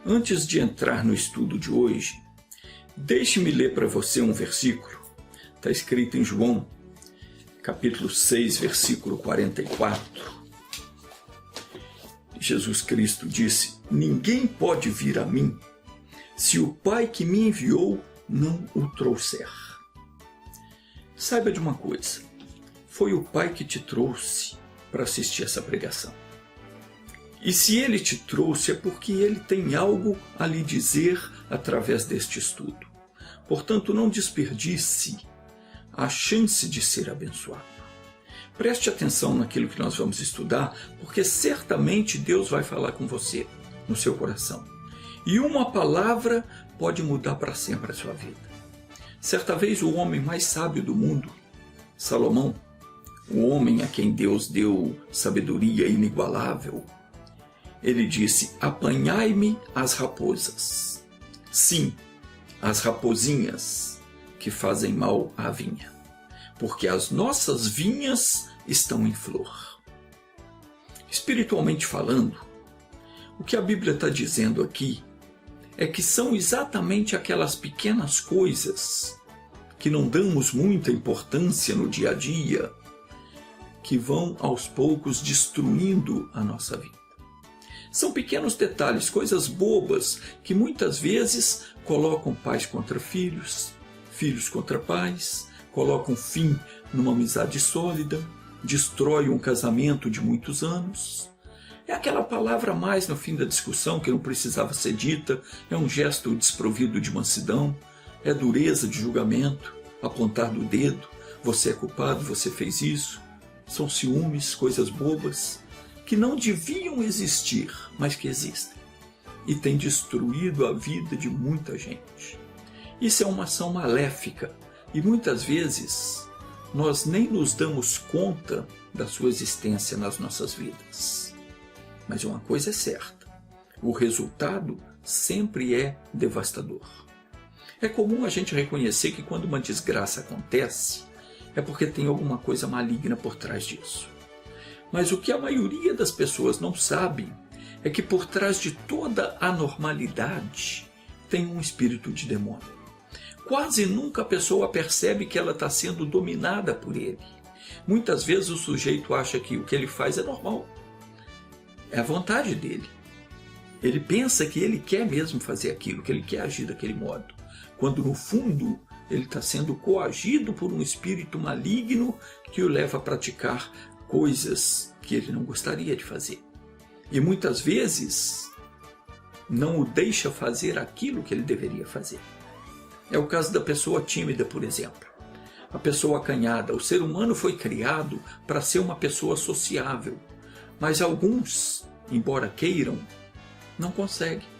Antes de entrar no estudo de hoje, deixe-me ler para você um versículo. Está escrito em João, capítulo 6, versículo 44. Jesus Cristo disse: "Ninguém pode vir a mim se o Pai que me enviou não o trouxer." Saiba de uma coisa, foi o Pai que te trouxe para assistir essa pregação. E se Ele te trouxe é porque Ele tem algo a lhe dizer através deste estudo. Portanto, não desperdice a chance de ser abençoado. Preste atenção naquilo que nós vamos estudar, porque certamente Deus vai falar com você, no seu coração. E uma palavra pode mudar para sempre a sua vida. Certa vez o homem mais sábio do mundo, Salomão, o homem a quem Deus deu sabedoria inigualável, ele disse: "Apanhai-me as raposas. Sim, as rapozinhas que fazem mal à vinha, porque as nossas vinhas estão em flor." Espiritualmente falando, o que a Bíblia está dizendo aqui é que são exatamente aquelas pequenas coisas que não damos muita importância no dia a dia, que vão aos poucos destruindo a nossa vida. São pequenos detalhes, coisas bobas, que muitas vezes colocam pais contra filhos, filhos contra pais, colocam fim numa amizade sólida, destrói um casamento de muitos anos. É aquela palavra a mais no fim da discussão que não precisava ser dita, é um gesto desprovido de mansidão, é dureza de julgamento, apontar do dedo, você é culpado, você fez isso. São ciúmes, coisas bobas, que não deviam existir, mas que existem. E têm destruído a vida de muita gente. Isso é uma ação maléfica, e muitas vezes nós nem nos damos conta da sua existência nas nossas vidas. Mas uma coisa é certa, o resultado sempre é devastador. É comum a gente reconhecer que quando uma desgraça acontece, é porque tem alguma coisa maligna por trás disso. Mas o que a maioria das pessoas não sabe é que por trás de toda anormalidade tem um espírito de demônio. Quase nunca a pessoa percebe que ela está sendo dominada por ele. Muitas vezes o sujeito acha que o que ele faz é normal. É a vontade dele. Ele pensa que ele quer mesmo fazer aquilo, que ele quer agir daquele modo. Quando no fundo ele está sendo coagido por um espírito maligno que o leva a praticar coisas que ele não gostaria de fazer. E muitas vezes não o deixa fazer aquilo que ele deveria fazer. É o caso da pessoa tímida, por exemplo. A pessoa acanhada. O ser humano foi criado para ser uma pessoa sociável. Mas alguns, embora queiram, não conseguem.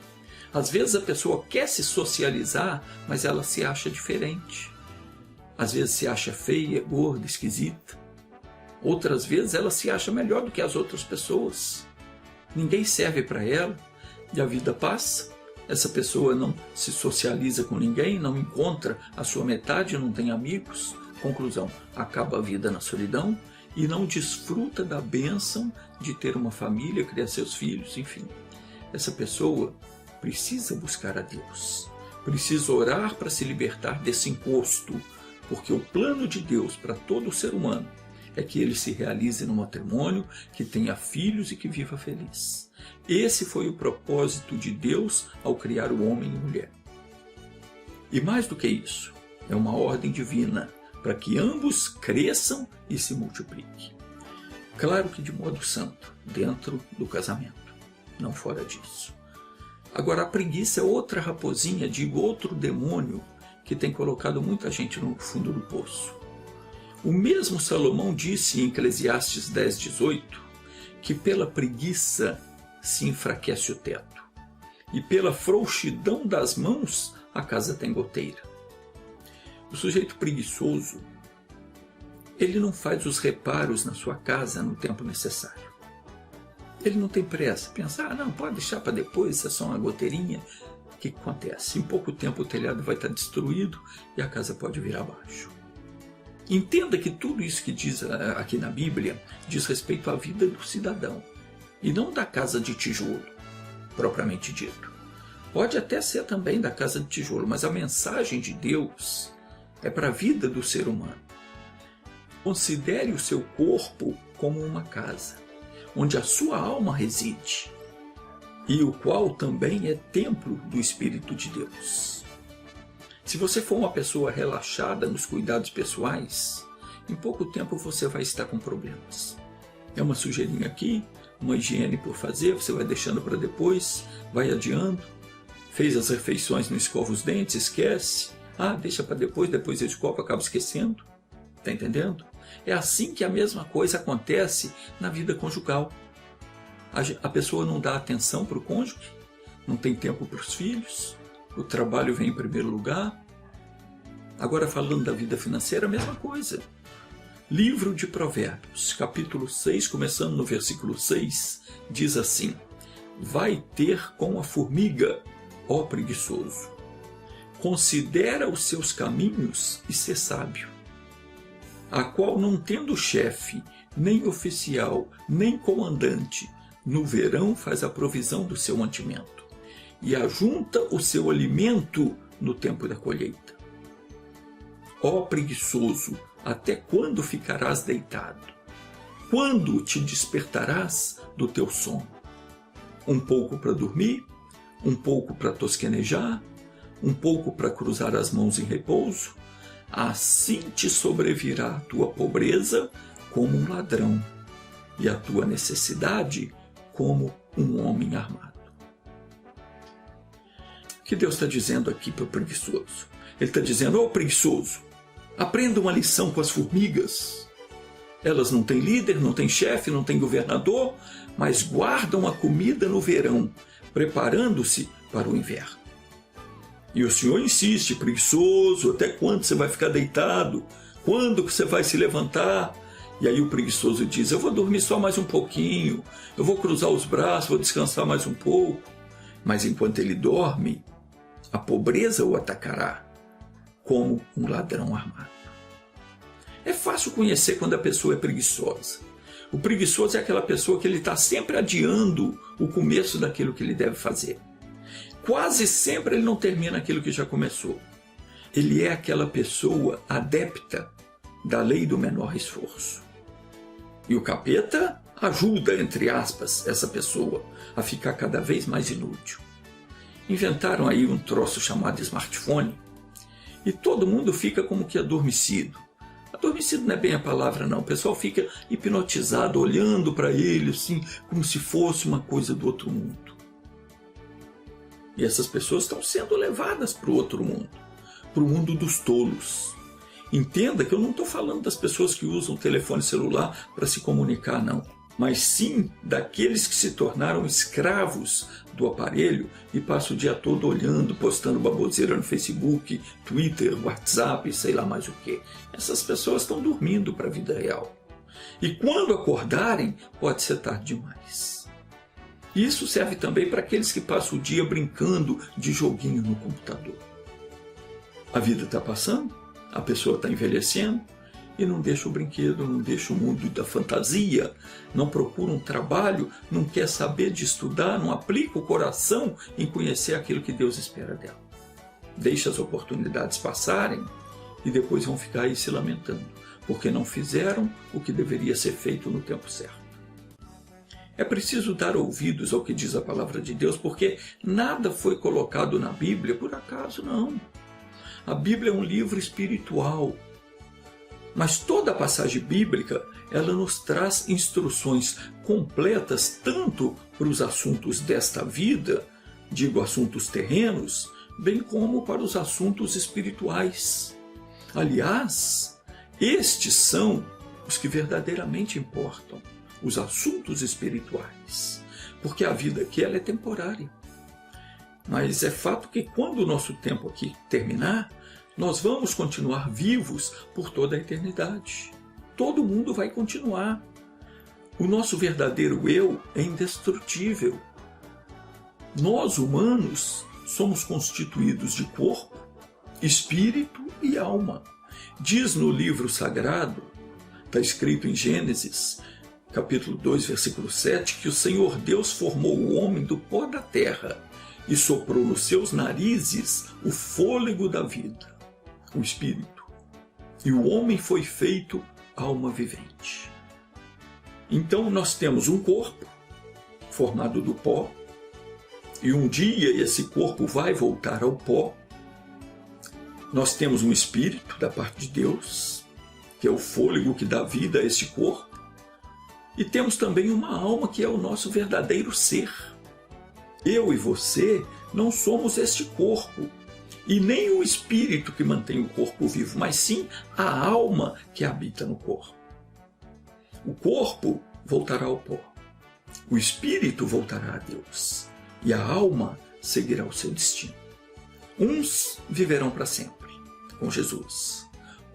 Às vezes a pessoa quer se socializar, mas ela se acha diferente. Às vezes se acha feia, gorda, esquisita. Outras vezes ela se acha melhor do que as outras pessoas. Ninguém serve para ela e a vida passa. Essa pessoa não se socializa com ninguém, não encontra a sua metade, não tem amigos. Conclusão, acaba a vida na solidão e não desfruta da bênção de ter uma família, criar seus filhos, enfim. Essa pessoa precisa buscar a Deus, precisa orar para se libertar desse encosto, porque o plano de Deus para todo ser humano é que ele se realize no matrimônio, que tenha filhos e que viva feliz. Esse foi o propósito de Deus ao criar o homem e mulher. E mais do que isso, é uma ordem divina para que ambos cresçam e se multipliquem. Claro que de modo santo, dentro do casamento, não fora disso. Agora, a preguiça é outra raposinha, digo, outro demônio que tem colocado muita gente no fundo do poço. O mesmo Salomão disse em Eclesiastes 10:18 que pela preguiça se enfraquece o teto e pela frouxidão das mãos a casa tem goteira. O sujeito preguiçoso, ele não faz os reparos na sua casa no tempo necessário. Ele não tem pressa, pensa, não, pode deixar para depois, isso é só uma goteirinha. O que acontece? Em pouco tempo o telhado vai estar destruído e a casa pode vir abaixo. Entenda que tudo isso que diz aqui na Bíblia diz respeito à vida do cidadão e não da casa de tijolo, propriamente dito. Pode até ser também da casa de tijolo, mas a mensagem de Deus é para a vida do ser humano. Considere o seu corpo como uma casa, onde a sua alma reside, e o qual também é templo do Espírito de Deus. Se você for uma pessoa relaxada nos cuidados pessoais, em pouco tempo você vai estar com problemas. É uma sujeirinha aqui, uma higiene por fazer, você vai deixando para depois, vai adiando. Fez as refeições, não escova os dentes, esquece. Deixa para depois eu escovo, acabo esquecendo. Está entendendo? É assim que a mesma coisa acontece na vida conjugal. A pessoa não dá atenção para o cônjuge, não tem tempo para os filhos, o trabalho vem em primeiro lugar. Agora, falando da vida financeira, a mesma coisa. Livro de Provérbios, capítulo 6, começando no versículo 6, diz assim: vai ter com a formiga, ó preguiçoso, considera os seus caminhos e ser sábio, a qual não tendo chefe, nem oficial, nem comandante, no verão faz a provisão do seu mantimento, e ajunta o seu alimento no tempo da colheita. Ó preguiçoso, até quando ficarás deitado? Quando te despertarás do teu sono? Um pouco para dormir, um pouco para tosquenejar, um pouco para cruzar as mãos em repouso? Assim te sobrevirá a tua pobreza como um ladrão, e a tua necessidade como um homem armado. O que Deus está dizendo aqui para o preguiçoso? Ele está dizendo: ó preguiçoso, aprenda uma lição com as formigas. Elas não têm líder, não têm chefe, não têm governador, mas guardam a comida no verão, preparando-se para o inverno. E o Senhor insiste: preguiçoso, até quando você vai ficar deitado? Quando que você vai se levantar? E aí o preguiçoso diz: eu vou dormir só mais um pouquinho, eu vou cruzar os braços, vou descansar mais um pouco. Mas enquanto ele dorme, a pobreza o atacará como um ladrão armado. É fácil conhecer quando a pessoa é preguiçosa. O preguiçoso é aquela pessoa que ele está sempre adiando o começo daquilo que ele deve fazer. Quase sempre ele não termina aquilo que já começou. Ele é aquela pessoa adepta da lei do menor esforço. E o capeta ajuda, entre aspas, essa pessoa a ficar cada vez mais inútil. Inventaram aí um troço chamado smartphone e todo mundo fica como que adormecido. Adormecido não é bem a palavra, não. O pessoal fica hipnotizado, olhando para ele assim, como se fosse uma coisa do outro mundo. E essas pessoas estão sendo levadas para o outro mundo, para o mundo dos tolos. Entenda que eu não estou falando das pessoas que usam o telefone celular para se comunicar, não. Mas sim daqueles que se tornaram escravos do aparelho e passam o dia todo olhando, postando baboseira no Facebook, Twitter, WhatsApp, sei lá mais o que. Essas pessoas estão dormindo para a vida real. E quando acordarem, pode ser tarde demais. Isso serve também para aqueles que passam o dia brincando de joguinho no computador. A vida está passando, a pessoa está envelhecendo, e não deixa o brinquedo, não deixa o mundo da fantasia, não procura um trabalho, não quer saber de estudar, não aplica o coração em conhecer aquilo que Deus espera dela. Deixa as oportunidades passarem e depois vão ficar aí se lamentando, porque não fizeram o que deveria ser feito no tempo certo. É preciso dar ouvidos ao que diz a palavra de Deus, porque nada foi colocado na Bíblia por acaso, não. A Bíblia é um livro espiritual. Mas toda a passagem bíblica, ela nos traz instruções completas tanto para os assuntos desta vida, digo assuntos terrenos, bem como para os assuntos espirituais. Aliás, estes são os que verdadeiramente importam, os assuntos espirituais, porque a vida aqui ela é temporária. Mas é fato que quando o nosso tempo aqui terminar, nós vamos continuar vivos por toda a eternidade. Todo mundo vai continuar. O nosso verdadeiro eu é indestrutível. Nós, humanos, somos constituídos de corpo, espírito e alma. Diz no livro sagrado, está escrito em Gênesis, capítulo 2, versículo 7, que o Senhor Deus formou o homem do pó da terra e soprou nos seus narizes o fôlego da vida, o espírito. E o homem foi feito alma vivente. Então nós temos um corpo formado do pó, e um dia esse corpo vai voltar ao pó. Nós temos um espírito da parte de Deus, que é o fôlego que dá vida a este corpo. E temos também uma alma que é o nosso verdadeiro ser. Eu e você não somos este corpo, e nem o espírito que mantém o corpo vivo, mas sim a alma que habita no corpo. O corpo voltará ao pó, o espírito voltará a Deus, e a alma seguirá o seu destino. Uns viverão para sempre, com Jesus.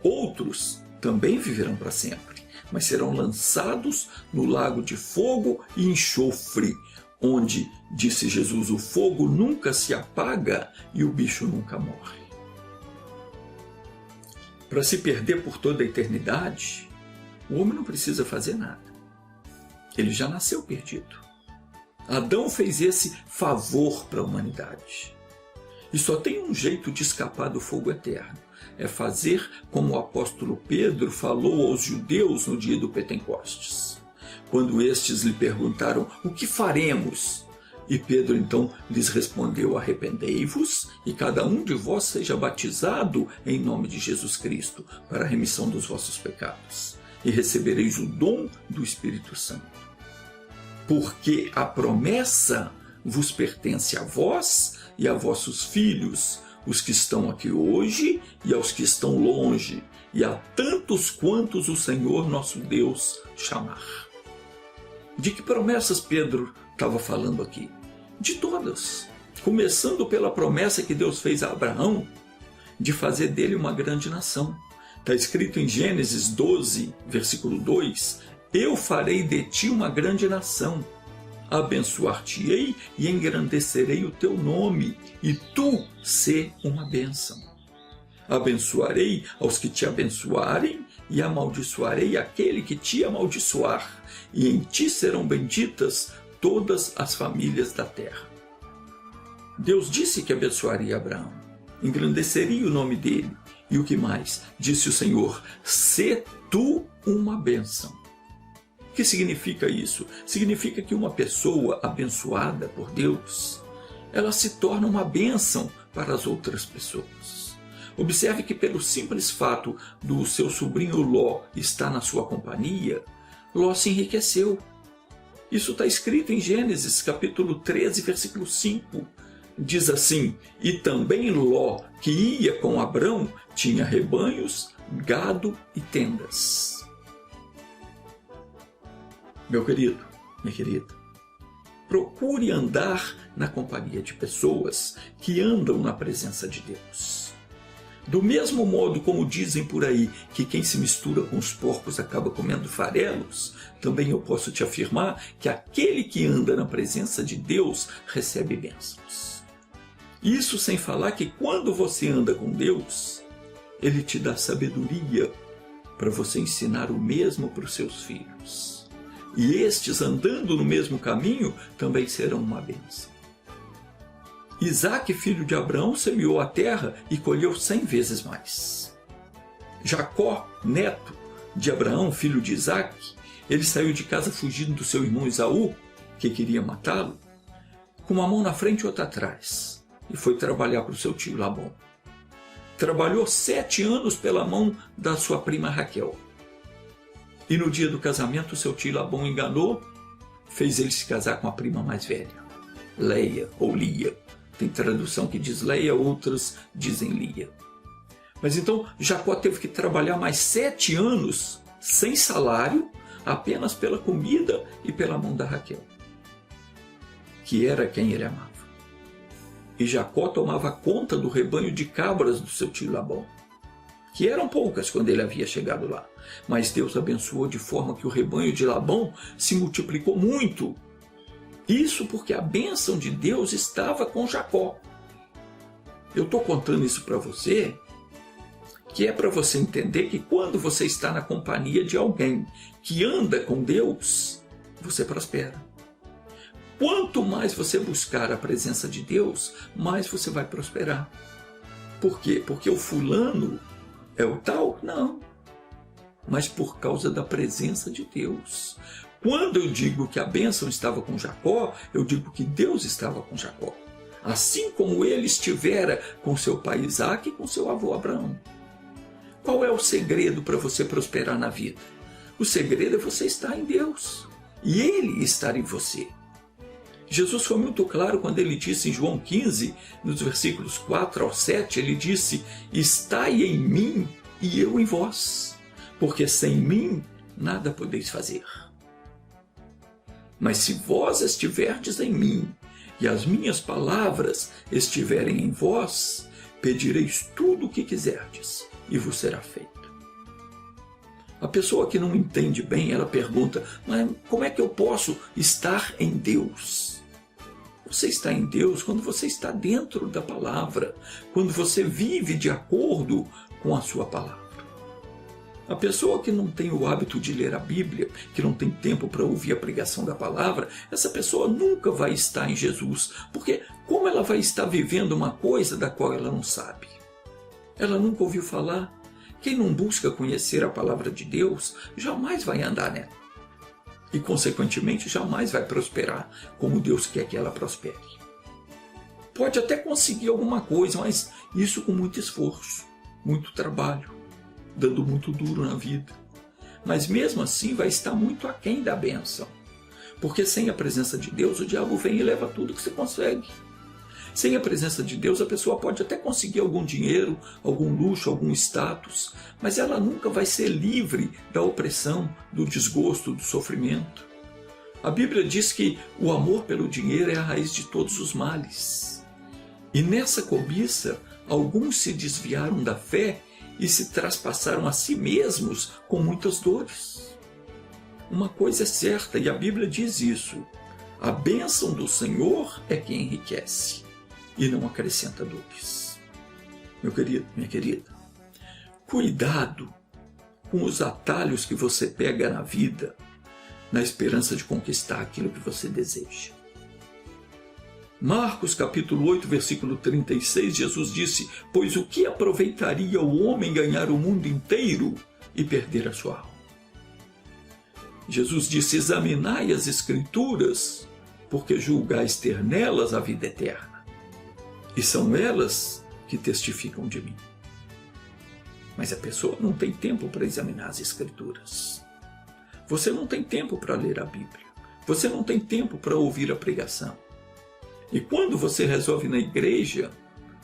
Outros também viverão para sempre, mas serão lançados no lago de fogo e enxofre, onde, disse Jesus, o fogo nunca se apaga e o bicho nunca morre. Para se perder por toda a eternidade, o homem não precisa fazer nada. Ele já nasceu perdido. Adão fez esse favor para a humanidade. E só tem um jeito de escapar do fogo eterno. É fazer como o apóstolo Pedro falou aos judeus no dia do Pentecostes, quando estes lhe perguntaram: o que faremos? E Pedro então lhes respondeu: arrependei-vos e cada um de vós seja batizado em nome de Jesus Cristo para a remissão dos vossos pecados, e recebereis o dom do Espírito Santo. Porque a promessa vos pertence a vós e a vossos filhos, os que estão aqui hoje e aos que estão longe, e a tantos quantos o Senhor nosso Deus chamar. De que promessas Pedro estava falando aqui? De todas. Começando pela promessa que Deus fez a Abraão de fazer dele uma grande nação. Está escrito em Gênesis 12, versículo 2, eu farei de ti uma grande nação, abençoar-te-ei e engrandecerei o teu nome, e tu sê uma bênção. Abençoarei aos que te abençoarem, e amaldiçoarei aquele que te amaldiçoar, e em ti serão benditas todas as famílias da terra. Deus disse que abençoaria Abraão, engrandeceria o nome dele, e o que mais? Disse o Senhor: sê tu uma bênção. O que significa isso? Significa que uma pessoa abençoada por Deus, ela se torna uma bênção para as outras pessoas. Observe que pelo simples fato do seu sobrinho Ló estar na sua companhia, Ló se enriqueceu. Isso está escrito em Gênesis capítulo 13, versículo 5. Diz assim: e também Ló, que ia com Abrão, tinha rebanhos, gado e tendas. Meu querido, minha querida, procure andar na companhia de pessoas que andam na presença de Deus. Do mesmo modo como dizem por aí que quem se mistura com os porcos acaba comendo farelos, também eu posso te afirmar que aquele que anda na presença de Deus recebe bênçãos. Isso sem falar que quando você anda com Deus, Ele te dá sabedoria para você ensinar o mesmo para os seus filhos. E estes, andando no mesmo caminho, também serão uma bênção. Isaque, filho de Abraão, semeou a terra e colheu 100 vezes mais. Jacó, neto de Abraão, filho de Isaque, ele saiu de casa fugindo do seu irmão Esaú, que queria matá-lo, com uma mão na frente e outra atrás, e foi trabalhar para o seu tio Labão. Trabalhou 7 anos pela mão da sua prima Raquel. E no dia do casamento, seu tio Labão enganou, fez ele se casar com a prima mais velha, Leia ou Lia. Tem tradução que diz Leia, outras dizem Lia. Mas então Jacó teve que trabalhar mais 7 anos sem salário, apenas pela comida e pela mão da Raquel, que era quem ele amava. E Jacó tomava conta do rebanho de cabras do seu tio Labão, que eram poucas quando ele havia chegado lá. Mas Deus abençoou de forma que o rebanho de Labão se multiplicou muito. Isso porque a bênção de Deus estava com Jacó. Eu estou contando isso para você, que é para você entender que quando você está na companhia de alguém que anda com Deus, você prospera. Quanto mais você buscar a presença de Deus, mais você vai prosperar. Por quê? Porque o fulano é o tal? Não. Mas por causa da presença de Deus. Quando eu digo que a bênção estava com Jacó, eu digo que Deus estava com Jacó. Assim como ele estivera com seu pai Isaque e com seu avô Abraão. Qual é o segredo para você prosperar na vida? O segredo é você estar em Deus e Ele estar em você. Jesus foi muito claro quando ele disse em João 15, nos versículos 4 ao 7, ele disse: estai em mim e eu em vós, porque sem mim nada podeis fazer. Mas se vós estiverdes em mim e as minhas palavras estiverem em vós, pedireis tudo o que quiserdes e vos será feito. A pessoa que não entende bem, ela pergunta: mas como é que eu posso estar em Deus? Você está em Deus quando você está dentro da palavra, quando você vive de acordo com a sua palavra. A pessoa que não tem o hábito de ler a Bíblia, que não tem tempo para ouvir a pregação da palavra, essa pessoa nunca vai estar em Jesus, porque como ela vai estar vivendo uma coisa da qual ela não sabe? Ela nunca ouviu falar. Quem não busca conhecer a palavra de Deus, jamais vai andar nela. E, consequentemente, jamais vai prosperar como Deus quer que ela prospere. Pode até conseguir alguma coisa, mas isso com muito esforço, muito trabalho, dando muito duro na vida. Mas mesmo assim vai estar muito aquém da bênção. Porque sem a presença de Deus, o diabo vem e leva tudo que você consegue. Sem a presença de Deus, a pessoa pode até conseguir algum dinheiro, algum luxo, algum status, mas ela nunca vai ser livre da opressão, do desgosto, do sofrimento. A Bíblia diz que o amor pelo dinheiro é a raiz de todos os males. E nessa cobiça, alguns se desviaram da fé e se traspassaram a si mesmos com muitas dores. Uma coisa é certa, e a Bíblia diz isso: a bênção do Senhor é que enriquece e não acrescenta dores. Meu querido, minha querida, cuidado com os atalhos que você pega na vida, na esperança de conquistar aquilo que você deseja. Marcos capítulo 8, versículo 36, Jesus disse: pois o que aproveitaria o homem ganhar o mundo inteiro e perder a sua alma? Jesus disse: examinai as Escrituras, porque julgais ter nelas a vida eterna. E são elas que testificam de mim. Mas a pessoa não tem tempo para examinar as Escrituras. Você não tem tempo para ler a Bíblia. Você não tem tempo para ouvir a pregação. E quando você resolve na igreja,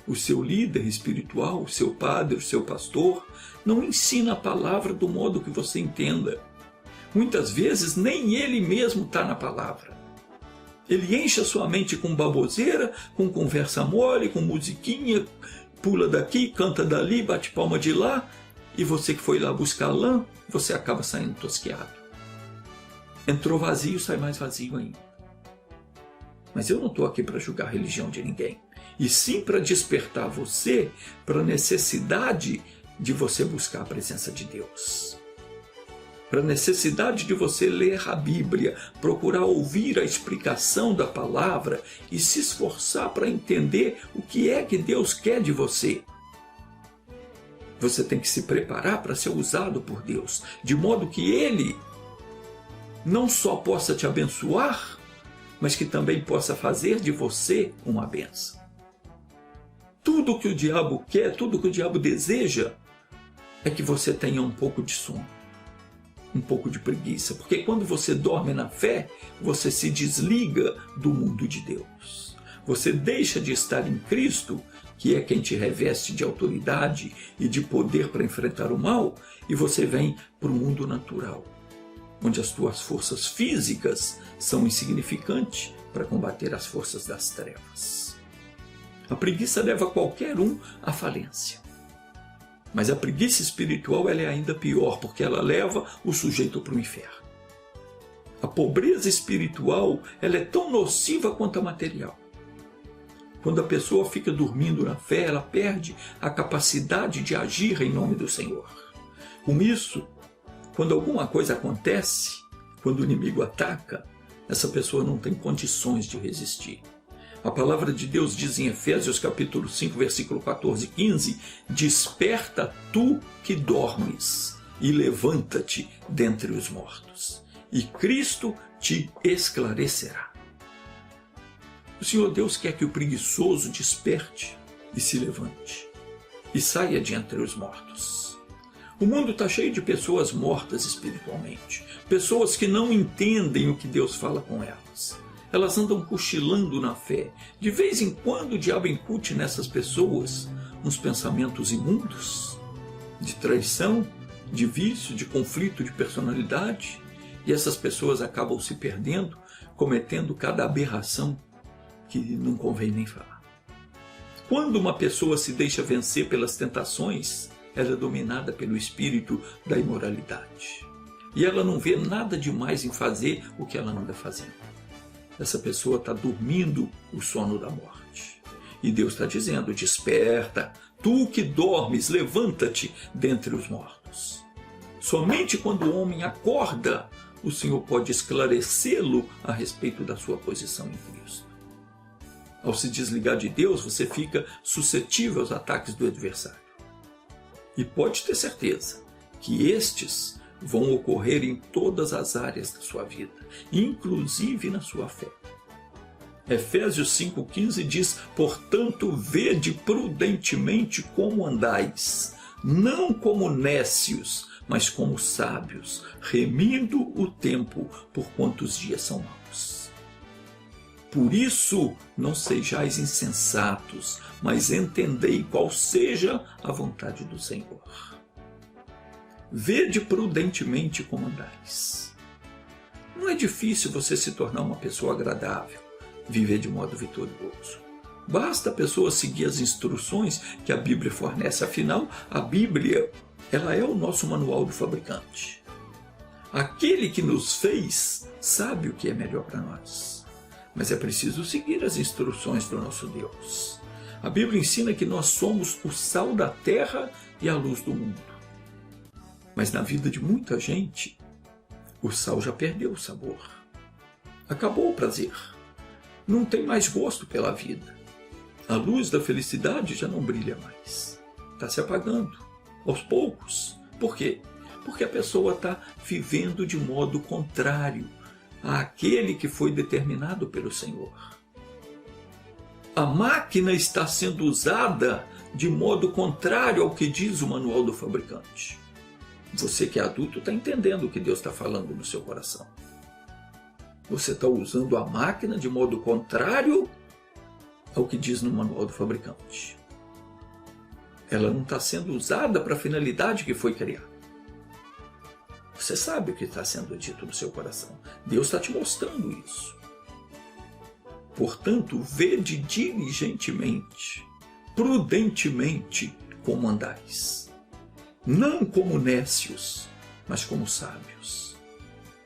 o seu líder espiritual, o seu padre, o seu pastor, não ensina a palavra do modo que você entenda. Muitas vezes nem ele mesmo está na palavra. Ele enche a sua mente com baboseira, com conversa mole, com musiquinha, pula daqui, canta dali, bate palma de lá, e você que foi lá buscar lã, você acaba saindo tosqueado. Entrou vazio, sai mais vazio ainda. Mas eu não estou aqui para julgar a religião de ninguém, e sim para despertar você para a necessidade de você buscar a presença de Deus. Para a necessidade de você ler a Bíblia, procurar ouvir a explicação da palavra e se esforçar para entender o que é que Deus quer de você. Você tem que se preparar para ser usado por Deus, de modo que Ele não só possa te abençoar, mas que também possa fazer de você uma bênção. Tudo que o diabo quer, tudo que o diabo deseja, é que você tenha um pouco de sono, um pouco de preguiça, porque quando você dorme na fé, você se desliga do mundo de Deus. Você deixa de estar em Cristo, que é quem te reveste de autoridade e de poder para enfrentar o mal, e você vem para o mundo natural, onde as tuas forças físicas são insignificantes para combater as forças das trevas. A preguiça leva qualquer um à falência. Mas a preguiça espiritual ela é ainda pior, porque ela leva o sujeito para o inferno. A pobreza espiritual ela é tão nociva quanto a material. Quando a pessoa fica dormindo na fé, ela perde a capacidade de agir em nome do Senhor. Com isso, quando alguma coisa acontece, quando o inimigo ataca, essa pessoa não tem condições de resistir. A palavra de Deus diz em Efésios capítulo 5, versículo 14 e 15, desperta tu que dormes e levanta-te dentre os mortos, e Cristo te esclarecerá. O Senhor Deus quer que o preguiçoso desperte e se levante, e saia de entre os mortos. O mundo está cheio de pessoas mortas espiritualmente, pessoas que não entendem o que Deus fala com elas. Elas andam cochilando na fé. De vez em quando o diabo incute nessas pessoas uns pensamentos imundos, de traição, de vício, de conflito de personalidade, e essas pessoas acabam se perdendo, cometendo cada aberração que não convém nem falar. Quando uma pessoa se deixa vencer pelas tentações, ela é dominada pelo espírito da imoralidade. E ela não vê nada demais em fazer o que ela anda fazendo. Essa pessoa está dormindo o sono da morte. E Deus está dizendo, desperta, tu que dormes, levanta-te dentre os mortos. Somente quando o homem acorda, o Senhor pode esclarecê-lo a respeito da sua posição em Cristo. Ao se desligar de Deus, você fica suscetível aos ataques do adversário. E pode ter certeza que estes vão ocorrer em todas as áreas da sua vida, inclusive na sua fé. Efésios 5,15 diz, portanto, vede prudentemente como andais, não como nécios, mas como sábios, remindo o tempo, porquanto os dias são maus. Por isso, não sejais insensatos, mas entendei qual seja a vontade do Senhor. Vede prudentemente como andais. Não é difícil você se tornar uma pessoa agradável, viver de modo vitorioso. Basta a pessoa seguir as instruções que a Bíblia fornece. Afinal, a Bíblia, ela é o nosso manual do fabricante. Aquele que nos fez sabe o que é melhor para nós. Mas é preciso seguir as instruções do nosso Deus. A Bíblia ensina que nós somos o sal da terra e a luz do mundo. Mas na vida de muita gente, o sal já perdeu o sabor. Acabou o prazer. Não tem mais gosto pela vida. A luz da felicidade já não brilha mais. Está se apagando, aos poucos. Por quê? Porque a pessoa está vivendo de modo contrário àquele que foi determinado pelo Senhor. A máquina está sendo usada de modo contrário ao que diz o manual do fabricante. Você que é adulto está entendendo o que Deus está falando no seu coração. Você está usando a máquina de modo contrário ao que diz no manual do fabricante. Ela não está sendo usada para a finalidade que foi criada. Você sabe o que está sendo dito no seu coração. Deus está te mostrando isso. Portanto, vede diligentemente, prudentemente como andais. Não como nécios, mas como sábios.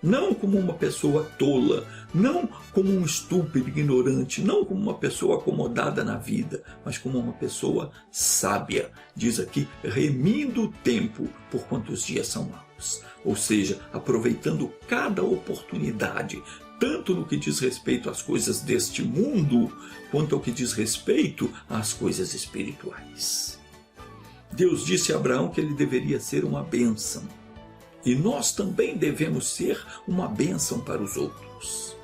Não como uma pessoa tola, não como um estúpido ignorante, não como uma pessoa acomodada na vida, mas como uma pessoa sábia. Diz aqui, remindo o tempo, porquanto os dias são maus. Ou seja, aproveitando cada oportunidade, tanto no que diz respeito às coisas deste mundo, quanto ao que diz respeito às coisas espirituais. Deus disse a Abraão que ele deveria ser uma bênção. E nós também devemos ser uma bênção para os outros.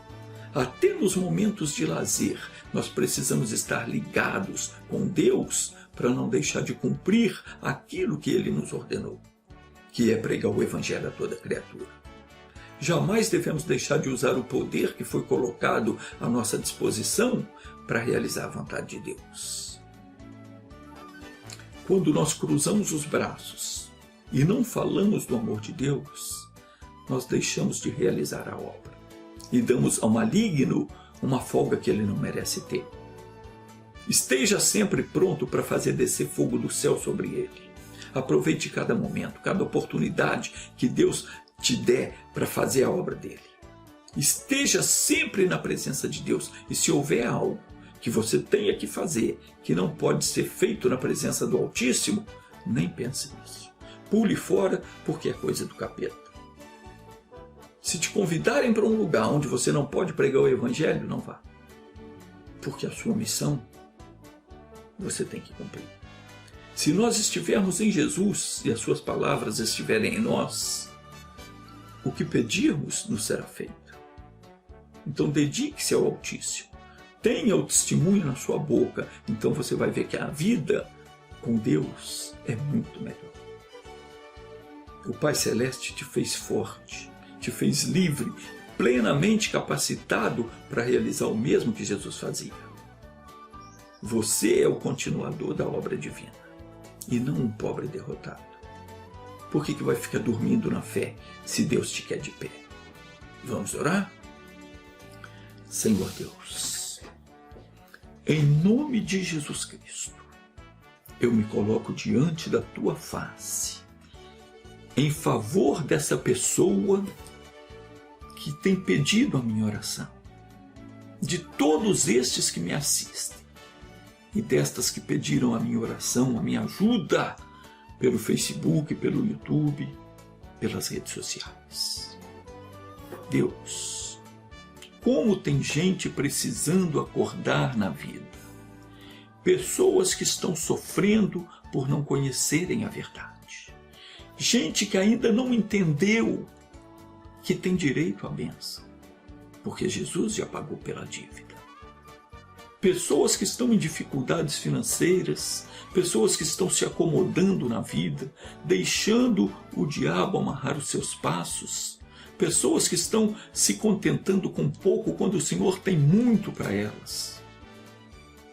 Até nos momentos de lazer, nós precisamos estar ligados com Deus para não deixar de cumprir aquilo que Ele nos ordenou, que é pregar o Evangelho a toda criatura. Jamais devemos deixar de usar o poder que foi colocado à nossa disposição para realizar a vontade de Deus. Quando nós cruzamos os braços e não falamos do amor de Deus, nós deixamos de realizar a obra e damos ao maligno uma folga que ele não merece ter. Esteja sempre pronto para fazer descer fogo do céu sobre ele. Aproveite cada momento, cada oportunidade que Deus te der para fazer a obra dele. Esteja sempre na presença de Deus e se houver algo que você tenha que fazer, que não pode ser feito na presença do Altíssimo, nem pense nisso. Pule fora, porque é coisa do capeta. Se te convidarem para um lugar onde você não pode pregar o Evangelho, não vá. Porque a sua missão você tem que cumprir. Se nós estivermos em Jesus e as suas palavras estiverem em nós, o que pedirmos nos será feito. Então dedique-se ao Altíssimo. Tenha o testemunho na sua boca. Então você vai ver que a vida com Deus é muito melhor. O Pai Celeste te fez forte, te fez livre, plenamente capacitado para realizar o mesmo que Jesus fazia. Você é o continuador da obra divina e não um pobre derrotado. Por que vai ficar dormindo na fé se Deus te quer de pé? Vamos orar? Senhor Deus, em nome de Jesus Cristo, eu me coloco diante da tua face, em favor dessa pessoa que tem pedido a minha oração, de todos estes que me assistem, e destas que pediram a minha oração, a minha ajuda, pelo Facebook, pelo YouTube, pelas redes sociais. Deus, como tem gente precisando acordar na vida, pessoas que estão sofrendo por não conhecerem a verdade, gente que ainda não entendeu que tem direito à bênção, porque Jesus já pagou pela dívida. Pessoas que estão em dificuldades financeiras, pessoas que estão se acomodando na vida, deixando o diabo amarrar os seus passos, pessoas que estão se contentando com pouco quando o Senhor tem muito para elas.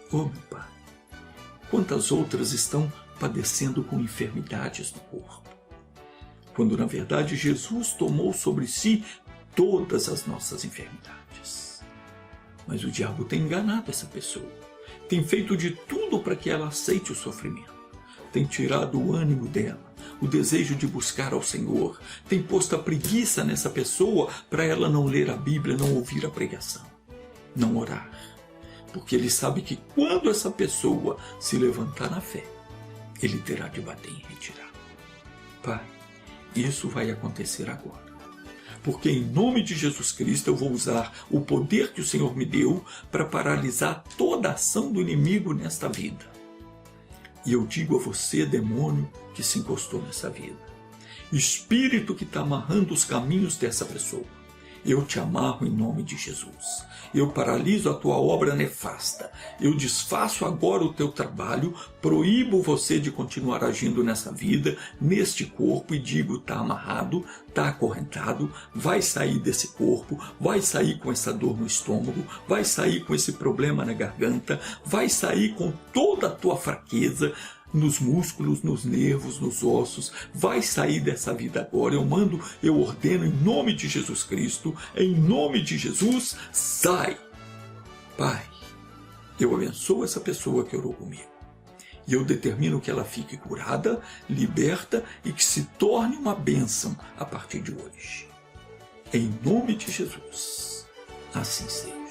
Oh, meu Pai, quantas outras estão padecendo com enfermidades no corpo, quando na verdade Jesus tomou sobre si todas as nossas enfermidades. Mas o diabo tem enganado essa pessoa, tem feito de tudo para que ela aceite o sofrimento, tem tirado o ânimo dela, o desejo de buscar ao Senhor, tem posto a preguiça nessa pessoa para ela não ler a Bíblia, não ouvir a pregação, não orar, porque ele sabe que quando essa pessoa se levantar na fé, ele terá de bater em retirada. Pai, isso vai acontecer agora. Porque em nome de Jesus Cristo eu vou usar o poder que o Senhor me deu para paralisar toda a ação do inimigo nesta vida. E eu digo a você, demônio, que se encostou nessa vida, espírito que está amarrando os caminhos dessa pessoa, eu te amarro em nome de Jesus. Eu paraliso a tua obra nefasta. Eu desfaço agora o teu trabalho, proíbo você de continuar agindo nessa vida, neste corpo, e digo, está amarrado, está acorrentado, vai sair desse corpo, vai sair com essa dor no estômago, vai sair com esse problema na garganta, vai sair com toda a tua fraqueza, nos músculos, nos nervos, nos ossos, vai sair dessa vida agora. Eu ordeno em nome de Jesus Cristo, em nome de Jesus, sai! Pai, eu abençoo essa pessoa que orou comigo. E eu determino que ela fique curada, liberta e que se torne uma bênção a partir de hoje. Em nome de Jesus, assim seja.